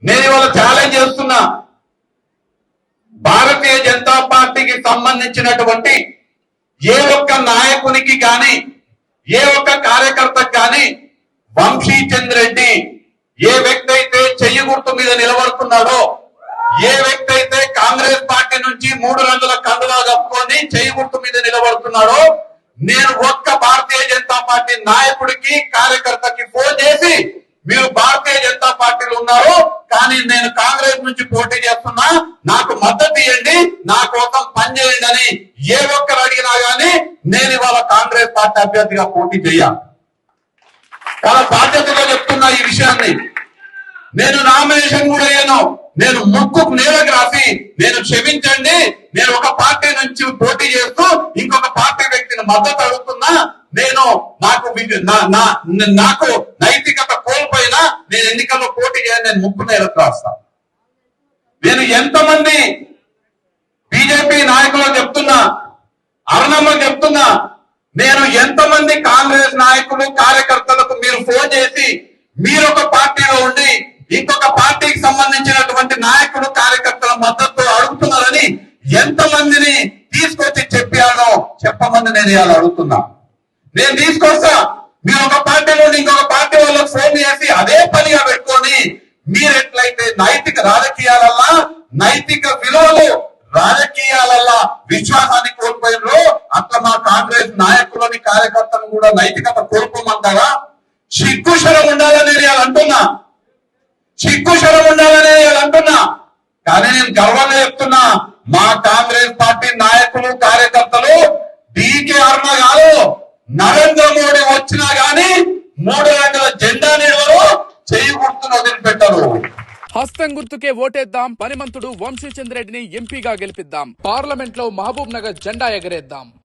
నేను ఇవాళ ఛాలెంజ్ చేస్తున్నా, భారతీయ జనతా పార్టీకి సంబంధించినటువంటి ఏ ఒక్క నాయకునికి కానీ ఏ ఒక్క కార్యకర్తకు కానీ వంశీచంద్ర రెడ్డి ఏ వ్యక్తి అయితే చెయ్యి గుర్తు మీద నిలబడుతున్నాడో, ఏ వ్యక్తి అయితే కాంగ్రెస్ పార్టీ నుంచి 3 రంగుల కండువా కప్పుకొని చెయ్యి గుర్తు మీద నిలబడుతున్నాడో, నేను ఒక్క భారతీయ జనతా పార్టీ నాయకుడికి కార్యకర్తకి ఫోన్ చేసి మీరు భారతీయ జనతా పార్టీలో ఉన్నారు కానీ నేను కాంగ్రెస్ నుంచి పోటీ చేస్తున్నా, నాకు మద్దతు ఇవ్వండి, నా కోసం పనిచేయండి అని ఏ ఒక్కరు అడిగినా గానీ నేను ఇవాళ కాంగ్రెస్ పార్టీ అభ్యర్థిగా పోటీ చేయాలి. చాలా బాధ్యతగా చెప్తున్నా ఈ విషయాన్ని. నేను నామినేషన్ కూడా అయ్యాను, నేను ముక్కుకు నేలకు రాసి నేను క్షమించండి, నేను ఒక పార్టీ నుంచి పోటీ చేస్తూ ఇంకొక పార్టీ వ్యక్తిని మద్దతు అడుగుతున్నా, నేను నాకు నైతికత కోల్పోయినా నేను ఎన్నికల్లో పోటీ చేయని నేను ముక్కు నేలకు రాస్తాను. నేను ఎంతమంది బీజేపీ నాయకులు చెప్తున్నా, అరుణమ్మ చెప్తున్నా, నేను ఎంతమంది కాంగ్రెస్ నాయకులు కార్యకర్తలకు మీరు ఫోన్ చేసి మీరు ఒక పార్టీలో ఉండి ఇంకొక పార్టీకి సంబంధించినటువంటి నాయకులు కార్యకర్తల మద్దతు అడుగుతున్నారని ఎంతమందిని తీసుకొచ్చి చెప్పానో చెప్పమంది నేను ఇవాళ అడుగుతున్నా. నేను తీసుకొస్తా, మీరు ఒక పార్టీలో ఇంకొక పార్టీ వాళ్ళకి ఫోన్ చేసి అదే పనిగా పెట్టుకొని మీరు ఎట్లయితే నైతిక రాజకీయాలల్లా నైతిక విలువలు రాజకీయాలల్లా విశ్వాసాన్ని కోల్పోయినో అట్లా మా కాంగ్రెస్ నాయకులని కార్యకర్తలు కూడా నైతికత కోల్పోమంటారా? సిగ్గుశరం ఉండాలని నేను అంటున్నా, సిగ్గుశరం ఉండాలని నేను అంటున్నా. కానీ నేను గర్వంగా చెప్తున్నా, మా కాంగ్రెస్ పార్టీ నాయకులు కార్యకర్తలు డీకే అరుణ కాదు, నరేంద్ర మోడీ వచ్చినా గానీ 3 రంగుల జెండా నిలవరు, చెయ్యి గుర్తును వదిలిపెట్టరు. హస్తం గుర్తుకే ఓటేద్దాం, పనిమంతుడు వంశీచంద్ర రెడ్డిని ఎంపీగా గెలిపిద్దాం, పార్లమెంట్ లో మహబూబ్ నగర్ జెండా ఎగరేద్దాం.